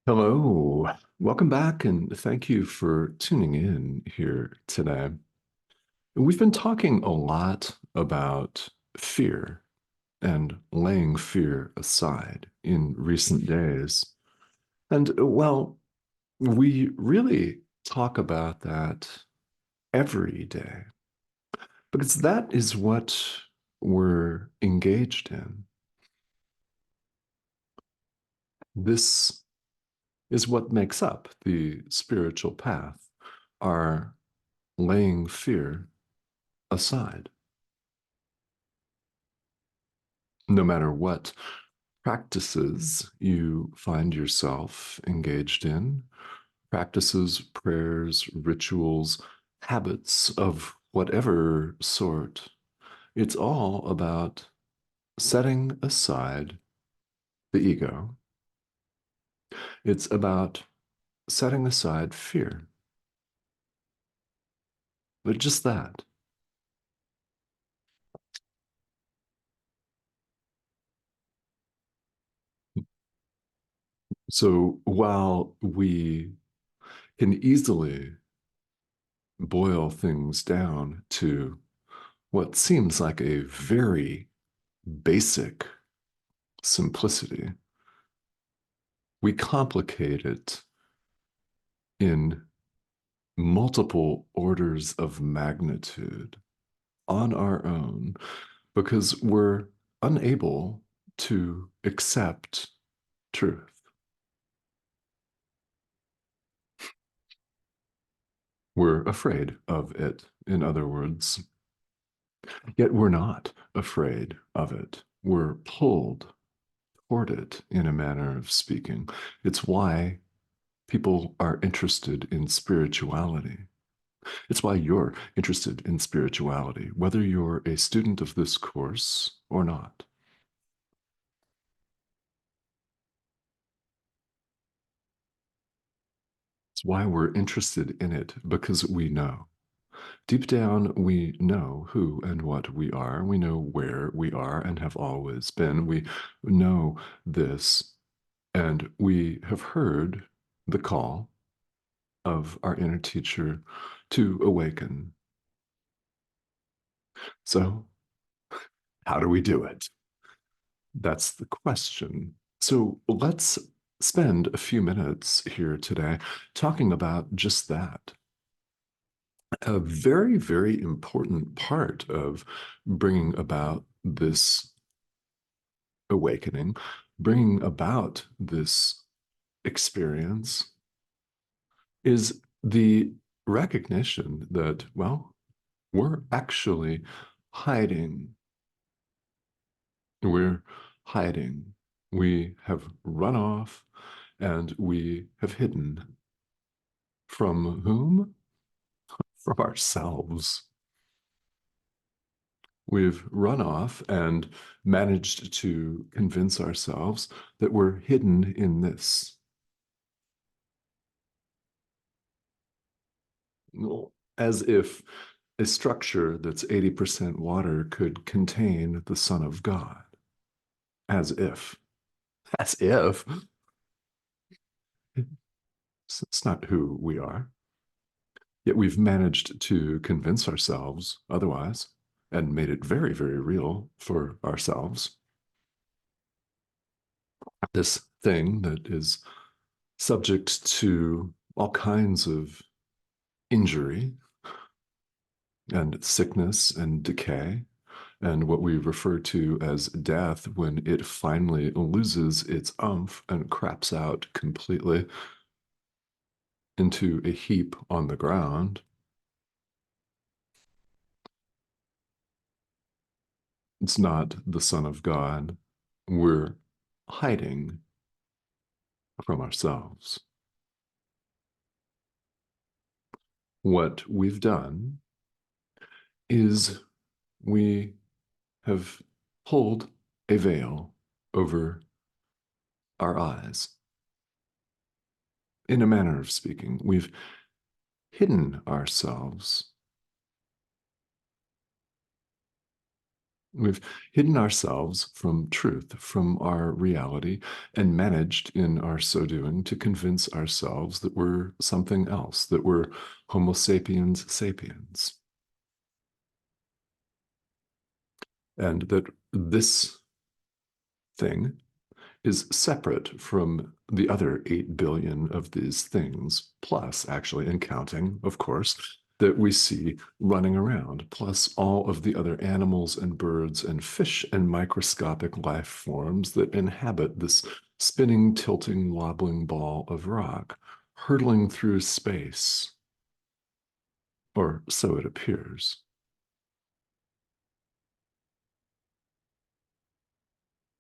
Hello, welcome back, and thank you for tuning in here today. We've been talking a lot about fear and laying fear aside in recent days. And well, we really talk about that every day because that is what we're engaged in. This is what makes up the spiritual path, our laying fear aside. No matter what practices you find yourself engaged in, practices, prayers, rituals, habits of whatever sort, it's all about setting aside the ego. It's about setting aside fear. But just that. So while we can easily boil things down to what seems like a very basic simplicity, we complicate it in multiple orders of magnitude on our own because we're unable to accept truth. We're afraid of it, in other words. Yet we're not afraid of it. We're pulled toward it, in a manner of speaking. It's why people are interested in spirituality. It's why you're interested in spirituality, whether you're a student of this course or not. It's why we're interested in it, because we know. Deep down, we know who and what we are. We know where we are and have always been. We know this, and we have heard the call of our inner teacher to awaken. So, how do we do it? That's the question. So let's spend a few minutes here today talking about just that. A very, very important part of bringing about this awakening, bringing about this experience is the recognition that, well, we're actually hiding. We're hiding. We have run off and we have hidden. From whom? From ourselves. We've run off and managed to convince ourselves that we're hidden in this. As if a structure that's 80% water could contain the Son of God. As if. As if. It's not who we are. Yet we've managed to convince ourselves otherwise and made it very, very real for ourselves. This thing that is subject to all kinds of injury and sickness and decay, and what we refer to as death when it finally loses its umph and craps out completely into a heap on the ground. It's not the Son of God. We're hiding from ourselves. What we've done is we have pulled a veil over our eyes. In a manner of speaking, we've hidden ourselves We've hidden ourselves from truth, from our reality, and managed in our so doing to convince ourselves that we're something else, that we're Homo sapiens sapiens, and that this thing is separate from the other 8 billion of these things, plus, actually, and counting, of course, that we see running around, plus all of the other animals and birds and fish and microscopic life forms that inhabit this spinning, tilting, wobbling ball of rock, hurtling through space, or so it appears.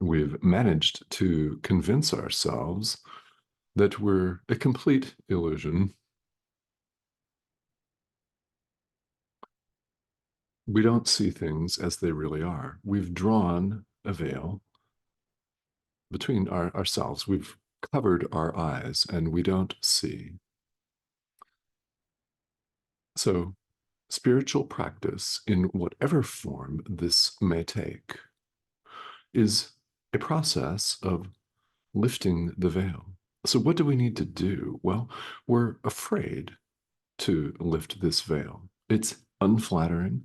We've managed to convince ourselves that we're a complete illusion. We don't see things as they really are. We've drawn a veil between ourselves. We've covered our eyes and we don't see. So, spiritual practice, in whatever form this may take, is a process of lifting the veil. So, what do we need to do? Well, we're afraid to lift this veil. It's unflattering,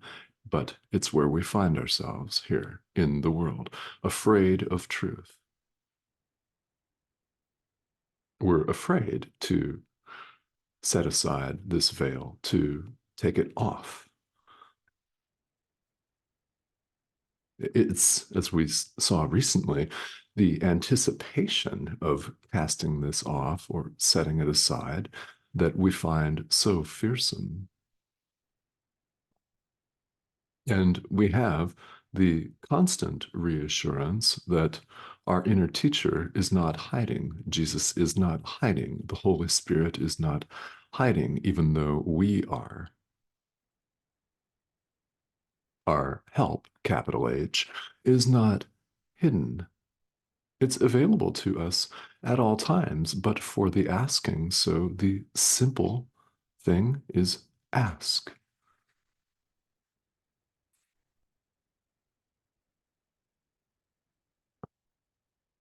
but it's where we find ourselves here in the world, afraid of truth. We're afraid to set aside this veil, to take it off. It's, as we saw recently, the anticipation of casting this off or setting it aside that we find so fearsome. And we have the constant reassurance that our inner teacher is not hiding. Jesus is not hiding. The Holy Spirit is not hiding, even though we are. Our help, capital H, is not hidden. It's available to us at all times, but for the asking. So the simple thing is ask.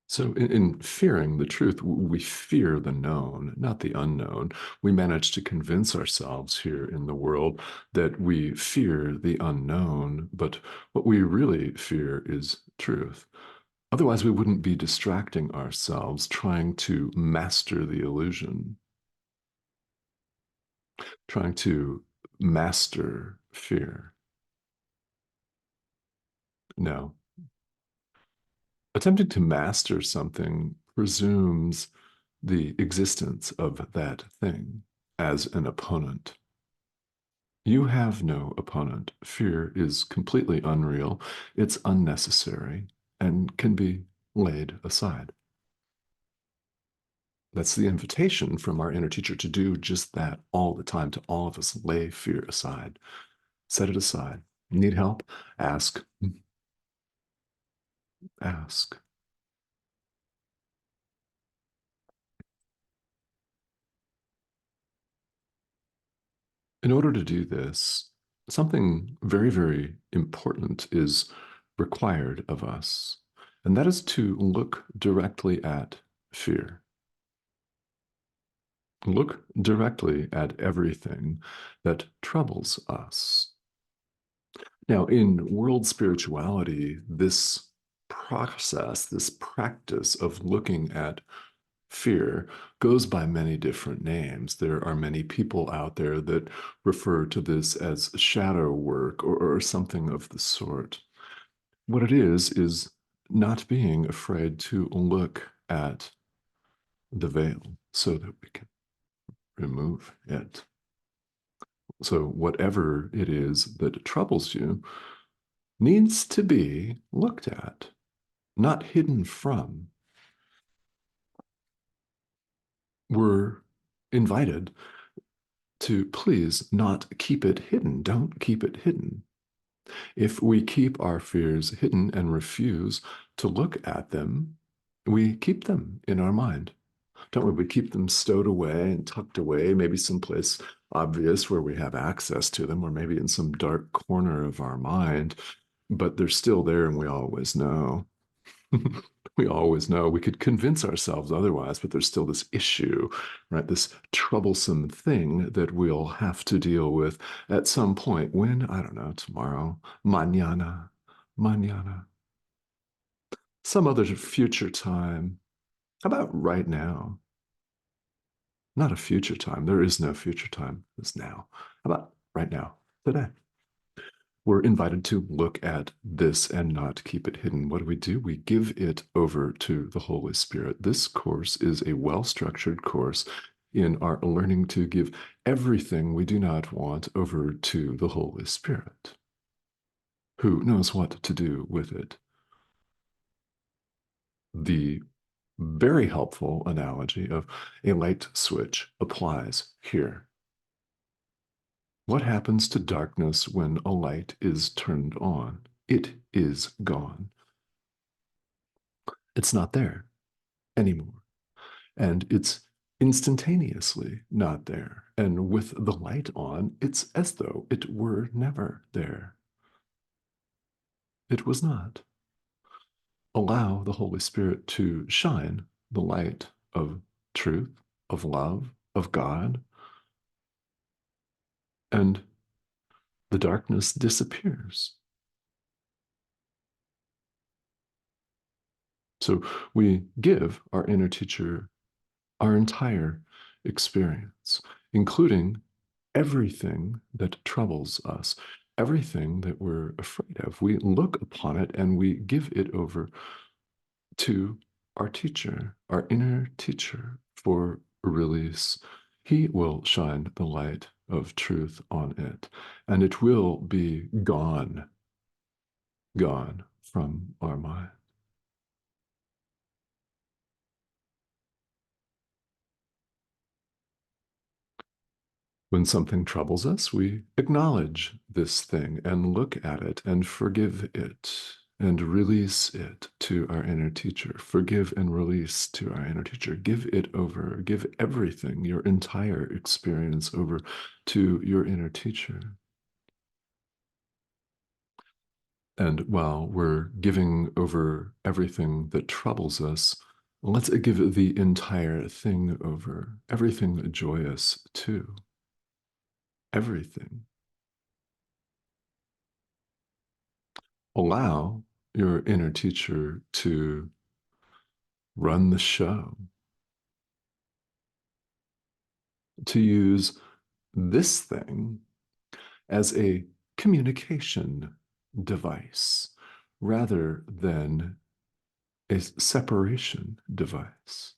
So, in fearing the truth, we fear the known, not the unknown. We manage to convince ourselves here in the world that we fear the unknown, but what we really fear is truth. Otherwise, we wouldn't be distracting ourselves trying to master the illusion, trying to master fear. No. Attempting to master something presumes the existence of that thing as an opponent. You have no opponent. Fear is completely unreal, it's unnecessary, and can be laid aside. That's the invitation from our inner teacher to do just that all the time, to all of us. Lay fear aside, set it aside. Need help? Ask. Ask. In order to do this, something very, very important is required of us, and that is to look directly at fear. Look directly at everything that troubles us. Now, in world spirituality, this process, this practice of looking at fear goes by many different names. There are many people out there that refer to this as shadow work or something of the sort. What it is not being afraid to look at the veil so that we can remove it. So, whatever it is that troubles you needs to be looked at, not hidden from. We're invited to please not keep it hidden. Don't keep it hidden. If we keep our fears hidden and refuse to look at them, we keep them in our mind. Don't we? We keep them stowed away and tucked away, maybe someplace obvious where we have access to them, or maybe in some dark corner of our mind. but they're still there and we always know. We always know. We could convince ourselves otherwise, but there's still this issue, right? This troublesome thing that we'll have to deal with at some point when, I don't know, tomorrow, mañana, mañana, some other future time. How about right now? Not a future time. There is no future time. It's now. How about right now, today? We're invited to look at this and not keep it hidden. What do? We give it over to the Holy Spirit. This course is a well structured course in our learning to give everything we do not want over to the Holy Spirit, who knows what to do with it. The very helpful analogy of a light switch applies here. What happens to darkness when a light is turned on? It is gone. It's not there anymore. And it's instantaneously not there. And with the light on, it's as though it were never there. It was not. Allow the Holy Spirit to shine the light of truth, of love, of God, and the darkness disappears. So we give our inner teacher our entire experience, including everything that troubles us, everything that we're afraid of. We look upon it and we give it over to our teacher, our inner teacher, for release. He will shine the light of truth on it, and it will be gone, gone from our mind. When something troubles us, we acknowledge this thing and look at it and forgive it and release it to our inner teacher. Forgive and release to our inner teacher. Give it over. Give everything, your entire experience over to your inner teacher. And while we're giving over everything that troubles us, let's give the entire thing over, everything joyous too. Everything. Allow your inner teacher to run the show, to use this thing as a communication device rather than a separation device.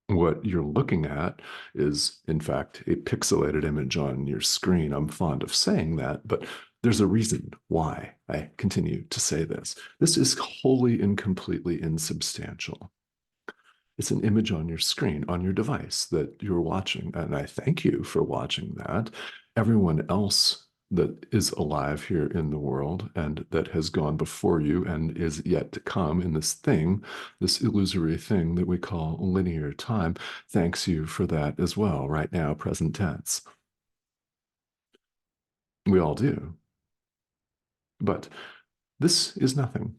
What you're looking at is, in fact, a pixelated image on your screen. I'm fond of saying that, but there's a reason why I continue to say this. This is wholly and completely insubstantial. It's an image on your screen, on your device that you're watching. And I thank you for watching that. Everyone else that is alive here in the world and that has gone before you and is yet to come in this thing, this illusory thing that we call linear time, thanks you for that as well, right now, present tense. We all do. But this is nothing.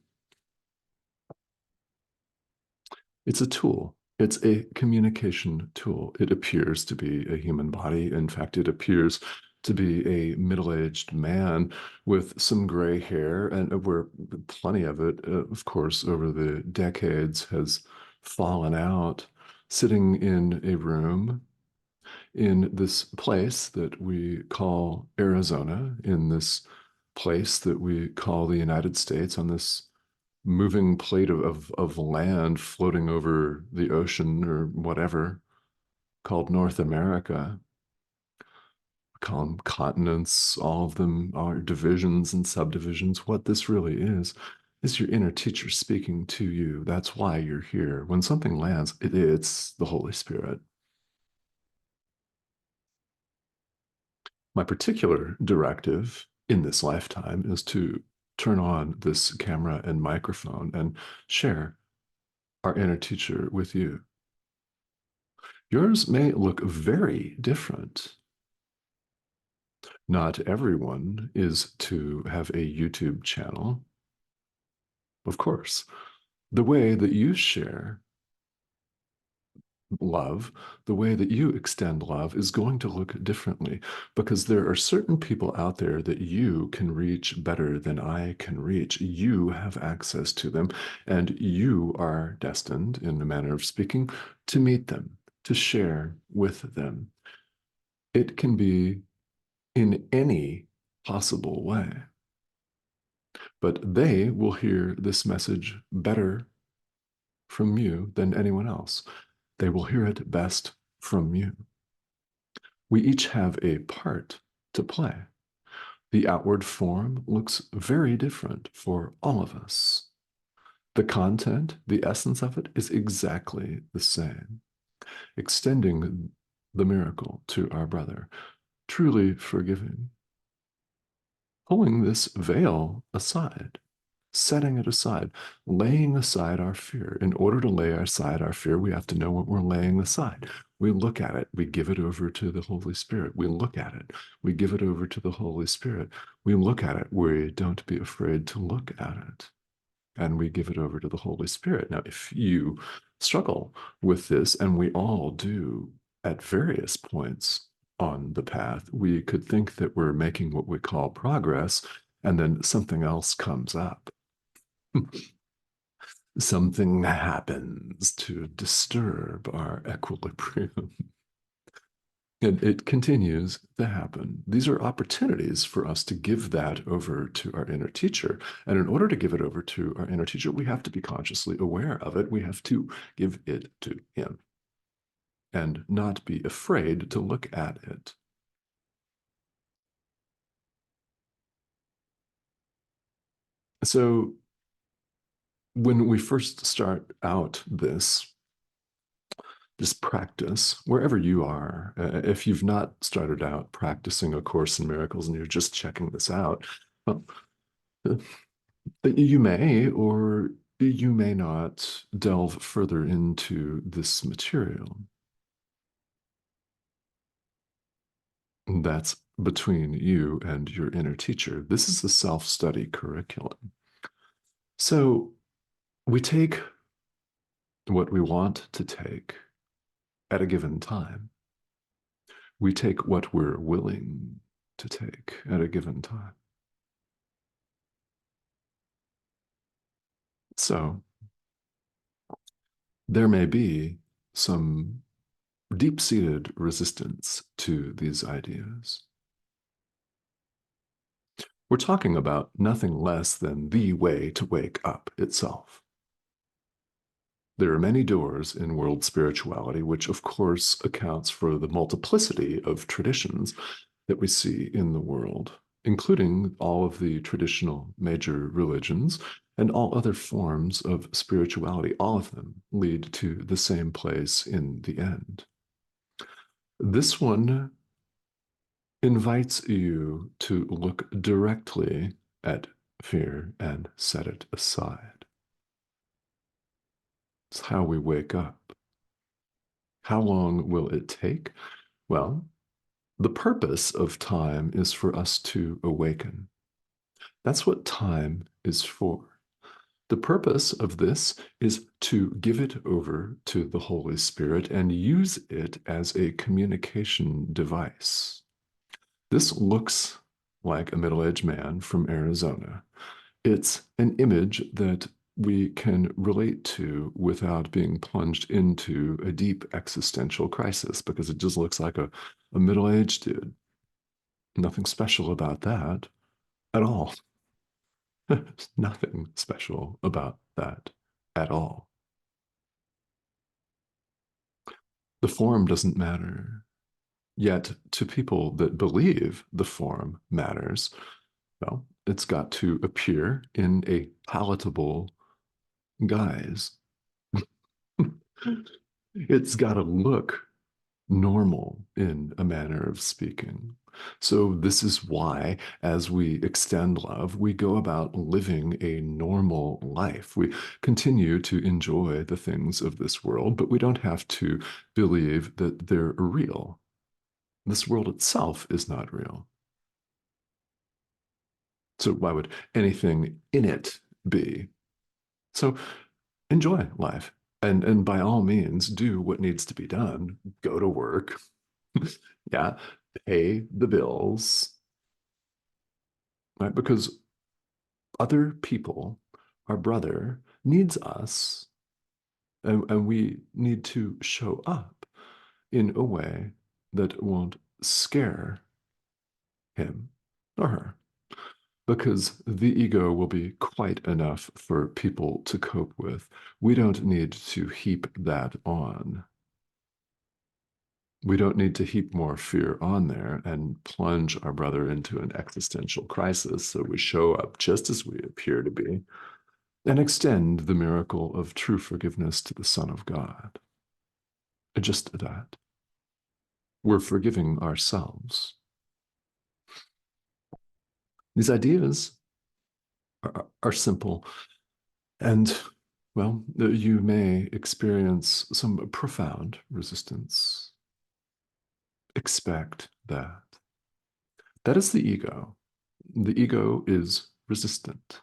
It's a tool. It's a communication tool. It appears to be a human body. In fact, it appears to be a middle-aged man with some gray hair, and where plenty of it, of course, over the decades has fallen out, sitting in a room in this place that we call Arizona, in this place that we call the United States, on this moving plate of land floating over the ocean or whatever called North America. We call them continents, all of them are divisions and subdivisions. What this really is your inner teacher speaking to you. That's why you're here. When something lands, it's the Holy Spirit. My particular directive in this lifetime is to turn on this camera and microphone and share our inner teacher with you. Yours may look very different. Not everyone is to have a YouTube channel. Of course, the way that you share love, the way that you extend love is going to look differently because there are certain people out there that you can reach better than I can reach. You have access to them, and you are destined, in a manner of speaking, to meet them, to share with them. It can be in any possible way, but they will hear this message better from you than anyone else. They will hear it best from you. We each have a part to play. The outward form looks very different for all of us. The content, the essence of it, is exactly the same, extending the miracle to our brother, truly forgiving, pulling this veil aside, setting it aside, laying aside our fear. In order to lay aside our fear, we have to know what we're laying aside. We look at it, we give it over to the Holy Spirit. We look at it, we give it over to the Holy Spirit. We look at it, we don't be afraid to look at it, and we give it over to the Holy Spirit. Now, if you struggle with this, and we all do at various points on the path, we could think that we're making what we call progress, and then something else comes up. Something happens to disturb our equilibrium. And it continues to happen. These are opportunities for us to give that over to our inner teacher. And in order to give it over to our inner teacher, we have to be consciously aware of it. We have to give it to him and not be afraid to look at it. So when we first start out this practice, wherever you are, if you've not started out practicing A Course in Miracles and you're just checking this out, well, uh, you may or you may not delve further into this material. That's between you and your inner teacher. This is a self-study curriculum. So we take what we want to take at a given time. We take what we're willing to take at a given time. So there may be some deep-seated resistance to these ideas. We're talking about nothing less than the way to wake up itself. There are many doors in world spirituality, which of course accounts for the multiplicity of traditions that we see in the world, including all of the traditional major religions and all other forms of spirituality. All of them lead to the same place in the end. This one invites you to look directly at fear and set it aside. It's how we wake up. How long will it take? Well, the purpose of time is for us to awaken. That's what time is for. The purpose of this is to give it over to the Holy Spirit and use it as a communication device. This looks like a middle-aged man from Arizona. It's an image that we can relate to without being plunged into a deep existential crisis because it just looks like a middle-aged dude. Nothing special about that at all. Nothing special about that at all. The form doesn't matter. Yet, to people that believe the form matters, well, it's got to appear in a palatable guise. It's got to look normal in a manner of speaking. So, this is why, as we extend love, we go about living a normal life. We continue to enjoy the things of this world, but we don't have to believe that they're real. This world itself is not real. So why would anything in it be? So enjoy life. And by all means, do what needs to be done. Go to work. Yeah. Pay the bills, right? Because other people, our brother, needs us, and we need to show up in a way that won't scare him or her, because the ego will be quite enough for people to cope with. We don't need to heap that on. We don't need to heap more fear on there and plunge our brother into an existential crisis. So we show up just as we appear to be and extend the miracle of true forgiveness to the Son of God. Just that. We're forgiving ourselves. These ideas are simple, and well, you may experience some profound resistance. Expect that. That is the ego. The ego is resistant.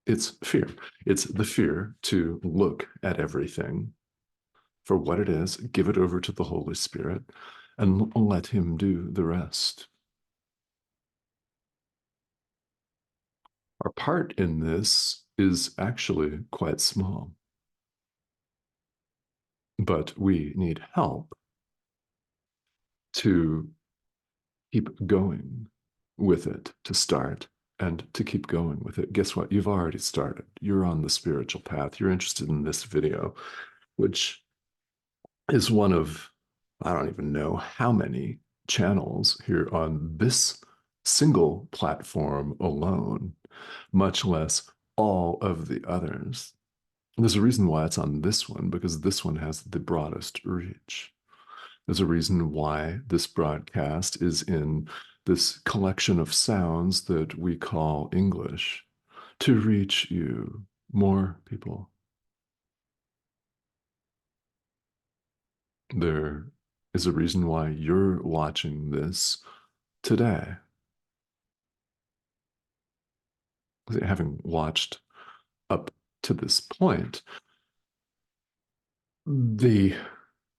It's fear. It's the fear to look at everything for what it is, give it over to the Holy Spirit, and let Him do the rest. Our part in this is actually quite small, but we need help to keep going with it, to start and to keep going with it. Guess what? You've already started. You're on the spiritual path. You're interested in this video, which is one of, I don't even know how many channels here on this single platform alone, much less all of the others. And there's a reason why it's on this one, because this one has the broadest reach. There's a reason why this broadcast is in this collection of sounds that we call English, to reach you, more people. There is a reason why you're watching this today. Having watched up to this point, the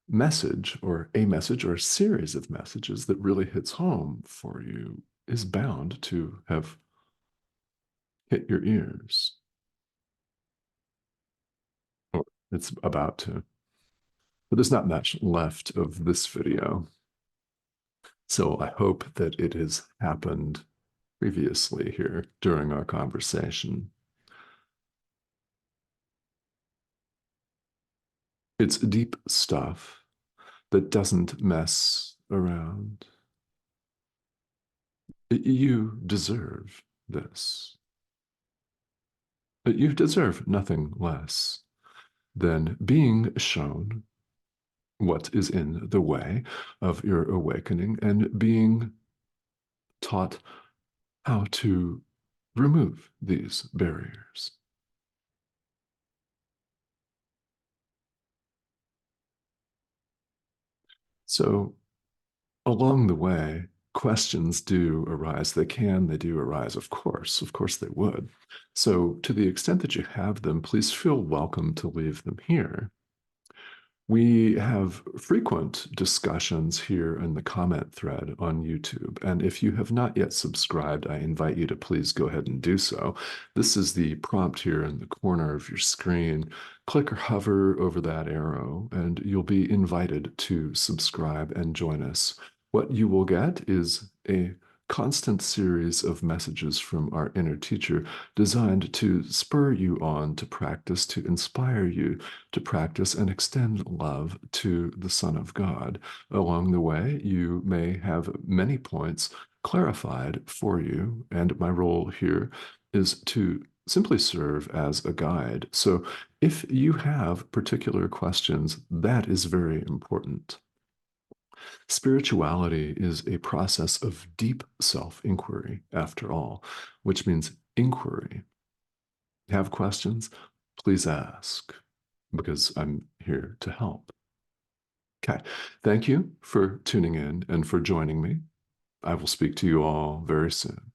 message or a series of messages that really hits home for you is bound to have hit your ears, or it's about to. But there's not much left of this video. So I hope that it has happened previously here during our conversation. It's deep stuff that doesn't mess around. You deserve this. You deserve nothing less than being shown what is in the way of your awakening and being taught how to remove these barriers. So, along the way, questions do arise. They do arise, of course. Of course, they would. So, to the extent that you have them, please feel welcome to leave them here. We have frequent discussions here in the comment thread on YouTube. And if you have not yet subscribed, I invite you to please go ahead and do so. This is the prompt here in the corner of your screen. Click or hover over that arrow, and you'll be invited to subscribe and join us. What you will get is a constant series of messages from our inner teacher designed to spur you on to practice, to inspire you to practice and extend love to the Son of God. Along the way, you may have many points clarified for you, and my role here is to simply serve as a guide. So if you have particular questions, that is very important. Spirituality is a process of deep self inquiry, after all, which means inquiry. Have questions? Please ask, because I'm here to help. Okay. Thank you for tuning in and for joining me. I will speak to you all very soon.